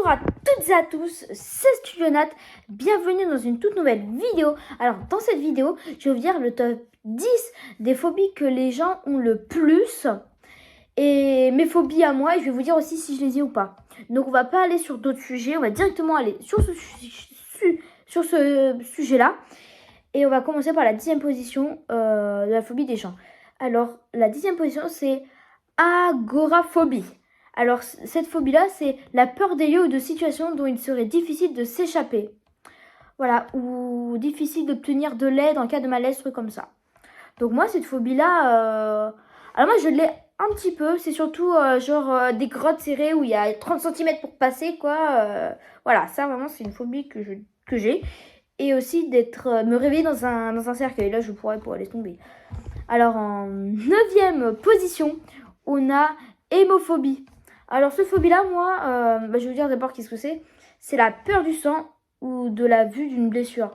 Bonjour à toutes et à tous, c'est Studionat, bienvenue dans une toute nouvelle vidéo. Alors dans cette vidéo, je vais vous dire le top 10 des phobies que les gens ont le plus et mes phobies à moi, et je vais vous dire aussi si je les ai ou pas. Donc on va pas aller sur d'autres sujets, on va directement aller sur ce sujet-là. Et on va commencer par la 10e position de la phobie des gens. Alors la 10e position, c'est agoraphobie. Alors, cette phobie-là, c'est la peur des lieux ou de situations dont il serait difficile de s'échapper. Voilà, ou difficile d'obtenir de l'aide en cas de malaise, trucs comme ça. Donc moi, cette phobie-là, alors moi, je l'ai un petit peu. C'est surtout des grottes serrées où il y a 30 cm pour passer, quoi. Voilà, ça, vraiment, c'est une phobie que j'ai. Et aussi me réveiller dans un cercueil. Là, je pourrais aller tomber. Alors, en 9e position, on a hémophobie. Alors, cette phobie-là, moi, je vais vous dire d'abord qu'est-ce que c'est. C'est la peur du sang ou de la vue d'une blessure.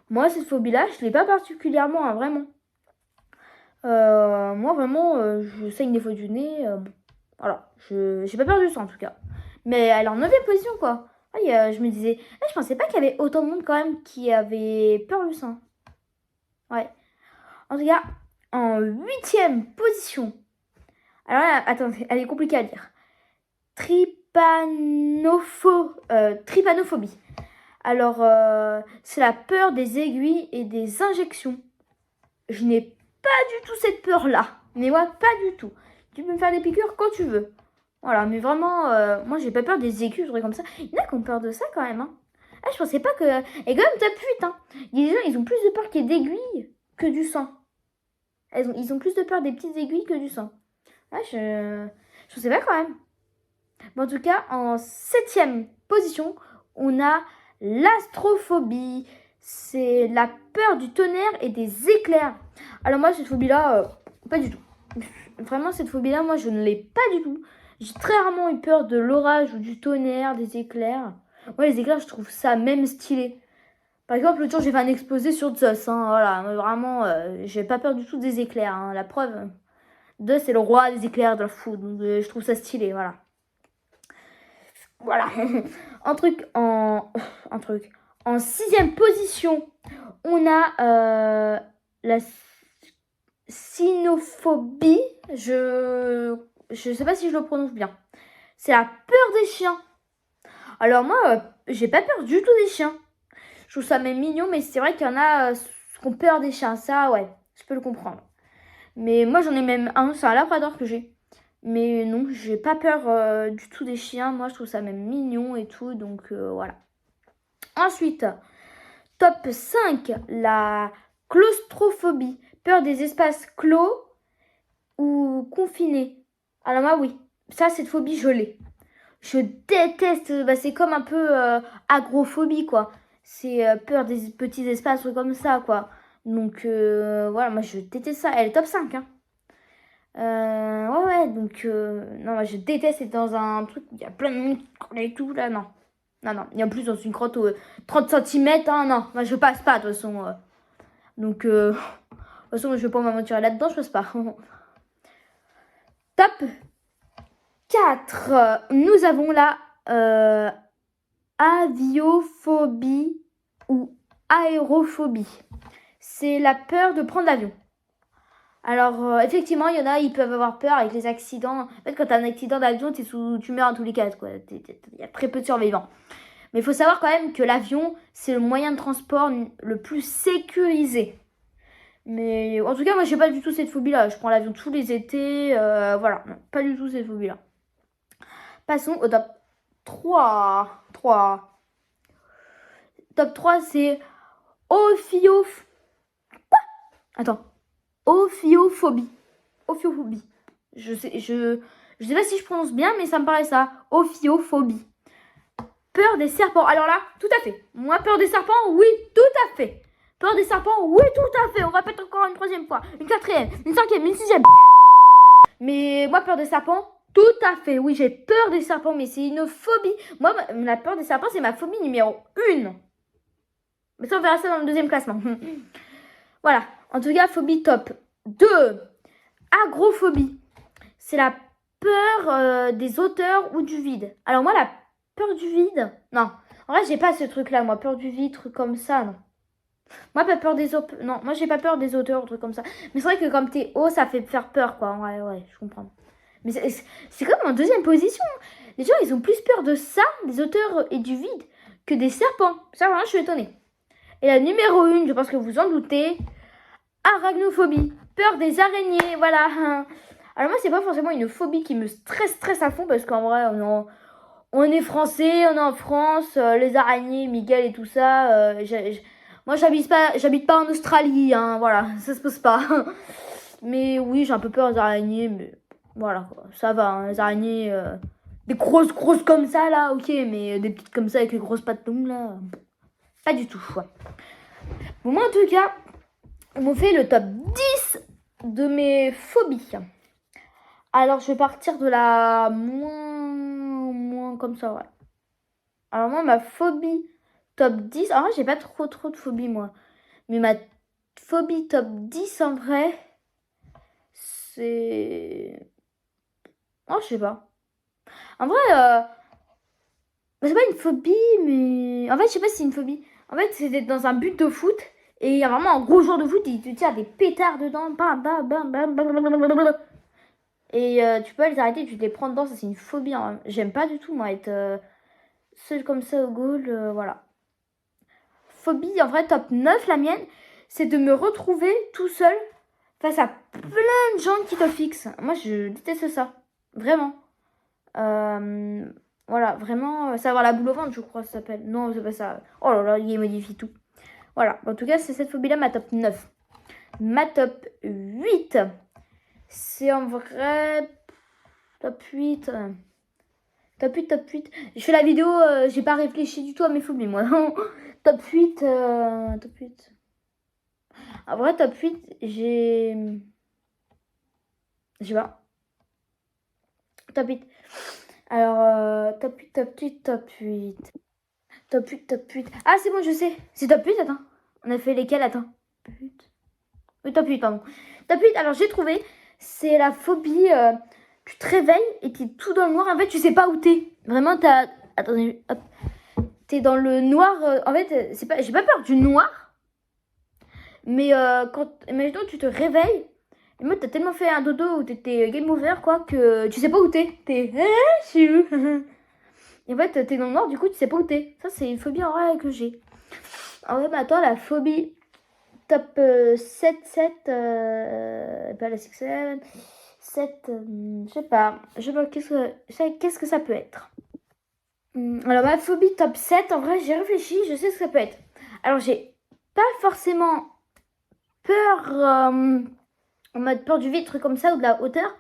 Moi, cette phobie-là, je ne l'ai pas particulièrement, hein, vraiment. Moi, vraiment, je saigne des fois du nez. Voilà, j'ai pas peur du sang, en tout cas. Mais elle est en 9e position, quoi. Je me disais, je pensais pas qu'il y avait autant de monde, quand même, qui avait peur du sang. Ouais. En tout cas, en 8e position. Alors là, attendez, elle est compliquée à dire. Trypanophobie. Alors, c'est la peur des aiguilles et des injections. Je n'ai pas du tout cette peur-là. Mais moi, pas du tout. Tu peux me faire des piqûres quand tu veux. Voilà, mais vraiment, moi, j'ai pas peur des aiguilles, je comme ça. Il y en a qui ont peur de ça quand même. Hein. Ah, je pensais pas que... Et quand même, top 8. Hein. Il y a des gens, ils ont plus de peur qu'il y ait d'aiguilles que du sang. Ils ont plus de peur des petites aiguilles que du sang. Ah, je sais pas quand même. Mais en tout cas, en 7e position, on a l'astrophobie. C'est la peur du tonnerre et des éclairs. Alors moi, cette phobie-là, pas du tout. Vraiment, cette phobie-là, moi, je ne l'ai pas du tout. J'ai très rarement eu peur de l'orage ou du tonnerre, des éclairs. Moi, les éclairs, je trouve ça même stylé. Par exemple, l'autre jour, j'ai fait un exposé sur Zeus. Hein, voilà, vraiment, j'ai pas peur du tout des éclairs. Hein. La preuve, Zeus, c'est le roi des éclairs de la foudre. Donc, je trouve ça stylé, voilà. Voilà. En 6e position, on a la cynophobie. Je sais pas si je le prononce bien. C'est la peur des chiens. Alors moi, j'ai pas peur du tout des chiens. Je trouve ça même mignon, mais c'est vrai qu'il y en a qui ont peur des chiens. Ça, ouais, je peux le comprendre. Mais moi, j'en ai même un, c'est un labrador que j'ai. Mais non, j'ai pas peur du tout des chiens. Moi, je trouve ça même mignon et tout. Donc, voilà. Ensuite, top 5, la claustrophobie. Peur des espaces clos ou confinés. Alors moi, oui. Ça, cette phobie, je l'ai. Je déteste. C'est comme un peu agrophobie, quoi. C'est peur des petits espaces comme ça, quoi. Donc, voilà, moi, je déteste ça. Elle est top 5, hein. Ouais, donc, non, moi, je déteste être dans un truc où il y a plein de monde et tout, là, non. Non, il y a plus dans une grotte 30 cm, hein, non, moi, je passe pas, de toute façon. Donc, de toute façon, je vais pas m'aventurer là-dedans, je passe pas. Top 4, nous avons la aviophobie ou aérophobie. C'est la peur de prendre l'avion. Alors, effectivement, il y en a, ils peuvent avoir peur avec les accidents. En fait, quand tu as un accident d'avion, tu meurs en tous les cas, quoi. Il y a très peu de survivants. Mais il faut savoir quand même que l'avion, c'est le moyen de transport le plus sécurisé. Mais en tout cas, moi, j'ai pas du tout cette phobie-là. Je prends l'avion tous les étés. Voilà, non, pas du tout cette phobie-là. Passons au top 3. Top 3, c'est Ophiophobie. Je sais pas si je prononce bien, mais ça me paraît ça. Ophiophobie. Peur des serpents. Alors là, tout à fait. Moi, peur des serpents, oui, tout à fait. Peur des serpents, oui, tout à fait. On répète encore une 3e fois, une 4e, une 5e, une 6e. Mais moi, peur des serpents, tout à fait. Oui, j'ai peur des serpents, mais c'est une phobie. Moi, la peur des serpents, c'est ma phobie numéro 1. Mais ça, on verra ça dans le 2e classement. Voilà. En tout cas, phobie top 2. Agrophobie. C'est la peur des hauteurs ou du vide. Alors moi, la peur du vide. Non, en vrai, j'ai pas ce truc-là, moi. Peur du vide, truc comme ça, non. Moi, pas peur des auteurs. Non, moi, j'ai pas peur des auteurs, truc comme ça. Mais c'est vrai que comme t'es haut, ça fait faire peur, quoi. Ouais, je comprends. Mais c'est comme en deuxième position. Les gens, ils ont plus peur de ça, des auteurs et du vide, que des serpents. Ça, vraiment, je suis étonnée. Et la numéro 1, je pense que vous en doutez, arachnophobie. Peur des araignées, voilà. Alors moi, c'est pas forcément une phobie qui me stresse à fond, parce qu'en vrai, on est français, on est en France, les araignées, Miguel et tout ça. Moi, j'habite pas en Australie, hein, voilà, ça se pose pas. Mais oui, j'ai un peu peur des araignées, mais voilà, quoi, ça va, hein, les araignées, des grosses comme ça, là, ok, mais des petites comme ça avec les grosses pattes longues, là, pas du tout, ouais. Bon, moi, en tout cas, on m'a fait le top 10 de mes phobies. Alors, je vais partir de la moins comme ça, ouais. Alors, moi, ma phobie top 10, en vrai, j'ai pas trop de phobie, moi. Mais ma phobie top 10, en vrai, c'est... Oh, je sais pas. En vrai, c'est pas une phobie, mais... En fait, je sais pas si c'est une phobie. En fait, c'est d'être dans un but de foot, et il y a vraiment un gros joueur de foot, il te tire des pétards dedans, bam, bam, bam, bam, bam, bam, bam, bam. Et tu peux les arrêter, tu te les prends dedans, ça c'est une phobie. Hein. J'aime pas du tout, moi, être seule comme ça au goal, voilà. Phobie, en vrai, top 9, la mienne, c'est de me retrouver tout seul face à plein de gens qui te fixent. Moi, je déteste ça. Vraiment. Voilà, vraiment, savoir la boule au ventre, je crois que ça s'appelle. Non, c'est pas ça. Oh là là, il modifie tout. Voilà, en tout cas, c'est cette phobie-là, ma top 9. Ma top 8, c'est en vrai... Top 8... Top 8, top 8. Je fais la vidéo, j'ai pas réfléchi du tout à mes phobies, moi. Top 8, top 8. En vrai, top 8, j'ai... Je sais pas. Top 8. Alors, top 8, top 8, top 8. Top 8, top 8. Ah, c'est bon, je sais. C'est top 8, attends. On a fait lesquels, attends. Oui, top 8, pardon. Top 8, alors j'ai trouvé. C'est la phobie... tu te réveilles et t'es tout dans le noir. En fait, tu sais pas où t'es. Vraiment, t'as... Attendez, hop. T'es dans le noir. En fait, c'est pas... j'ai pas peur du noir. Mais quand... Imaginons, tu te réveilles. Et moi, t'as tellement fait un dodo où t'étais game over, quoi, que tu sais pas où t'es. T'es... je suis où? Et en fait, t'es dans le noir, du coup, tu sais pas où t'es. Ça, c'est une phobie en vrai que j'ai. En vrai, bah, attends, la phobie top 7, 7, pas la 6, 7, 7, je sais pas, qu'est-ce que ça peut être. Alors, ma phobie top 7, en vrai, j'ai réfléchi, je sais ce que ça peut être. Alors, j'ai pas forcément peur, en mode peur du vide, truc comme ça, ou de la hauteur.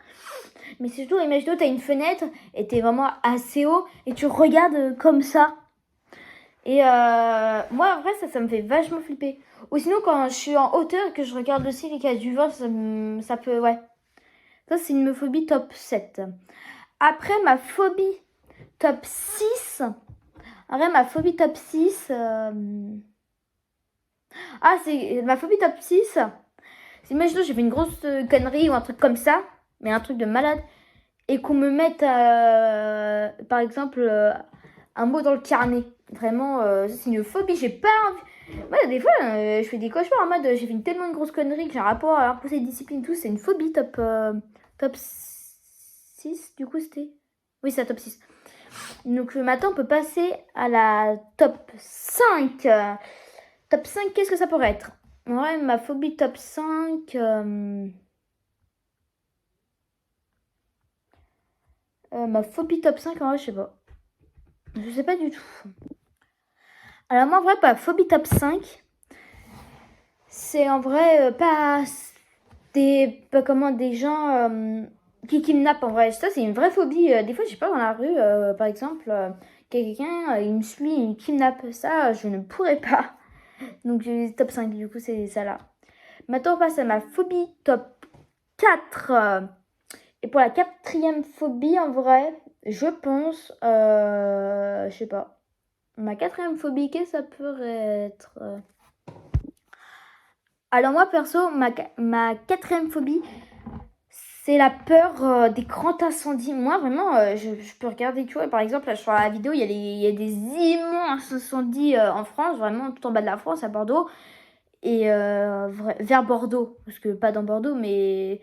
Mais c'est surtout, imagine-toi, t'as une fenêtre, et t'es vraiment assez haut, et tu regardes comme ça. Et moi, en vrai, ça me fait vachement flipper. Ou sinon, quand je suis en hauteur et que je regarde le ciel et qu'il y a du vent, ça peut, ouais. Ça, c'est une phobie top 7. Après, ma phobie top 6. En vrai, ma phobie top 6... Ah, c'est ma phobie top 6. C'est, imagine, j'ai fait une grosse connerie ou un truc comme ça, mais un truc de malade. Et qu'on me mette, par exemple, un mot dans le carnet. Vraiment, c'est une phobie. J'ai pas envie. Moi, des fois, je fais des cauchemars en mode j'ai fait tellement une grosse connerie que j'ai un rapport à l'imposé de discipline, tout. C'est une phobie top 6, du coup, c'était. Oui, c'est la top 6. Donc, maintenant, on peut passer à la top 5. Top 5, qu'est-ce que ça pourrait être? Ouais, ma phobie top 5. Ma phobie top 5, en vrai, je sais pas. Je sais pas du tout. Alors moi, en vrai, pas phobie top 5. C'est en vrai pas des gens qui kidnappent en vrai. Ça, c'est une vraie phobie. Des fois, j'ai peur dans la rue, par exemple, quelqu'un, il me suit, il me kidnappe. Ça, je ne pourrais pas. Donc, j'ai top 5, du coup, c'est ça là. Maintenant, on passe à ma phobie top 4. Et pour la quatrième phobie, en vrai, je pense, je sais pas. Ma quatrième phobie, qu'est-ce que ça pourrait être? Alors moi, perso, ma quatrième phobie, c'est la peur des grands incendies. Moi, vraiment, je peux regarder, tu vois, par exemple, là, sur la vidéo, il y a des immenses incendies en France, vraiment tout en bas de la France, à Bordeaux, et vers Bordeaux, parce que pas dans Bordeaux, mais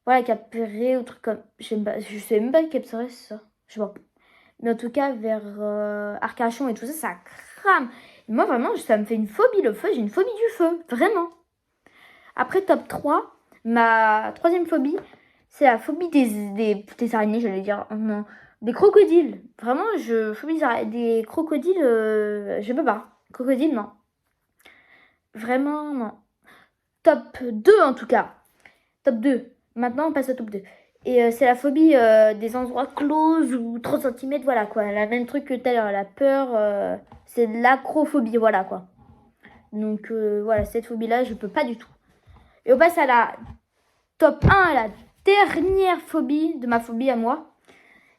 voilà, Cap-Ferré, ou truc comme, je sais même pas Cap Ferré, c'est ça, je sais pas. Mais en tout cas, vers Arcachon et tout ça, ça crame. Et moi, vraiment, ça me fait une phobie, le feu, j'ai une phobie du feu, vraiment. Après, top 3, ma troisième phobie, c'est la phobie des araignées, j'allais dire. Non, des crocodiles. Vraiment, phobie des crocodiles, je peux pas. Crocodiles, non. Vraiment, non. Top 2 en tout cas. Top 2. Maintenant, on passe au top 2. Et c'est la phobie des endroits closes ou 30 cm, voilà quoi. La même truc que tout à l'heure, la peur, c'est de l'acrophobie, voilà quoi. Donc voilà, cette phobie-là, je peux pas du tout. Et on passe à la top 1, la dernière phobie de ma phobie à moi.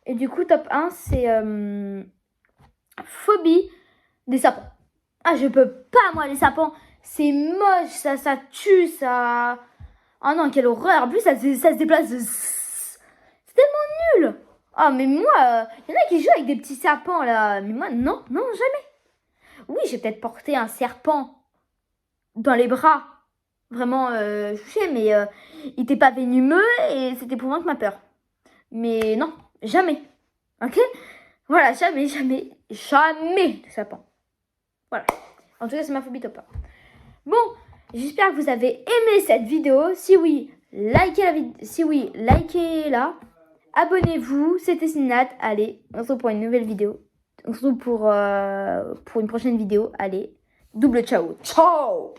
Et du coup, top 1, c'est phobie des sapins. Ah, je peux pas, moi, les sapins. C'est moche, ça tue, ça... Oh non, quelle horreur. En plus, ça se déplace. C'est tellement nul. Ah, mais moi, y en a qui jouent avec des petits serpents, là. Mais moi, non, jamais. Oui, j'ai peut-être porté un serpent dans les bras. Vraiment, mais il était pas venimeux et c'était pour vaincre ma peur. Mais non, jamais. Ok? Voilà, jamais de sapin. Voilà. En tout cas, c'est ma phobie top 1. Bon, j'espère que vous avez aimé cette vidéo. Si oui, likez la vidéo. Si oui, likez-la. Abonnez-vous. C'était Sinat. Allez, on se retrouve pour une nouvelle vidéo. On se retrouve pour une prochaine vidéo. Allez, double ciao. Ciao!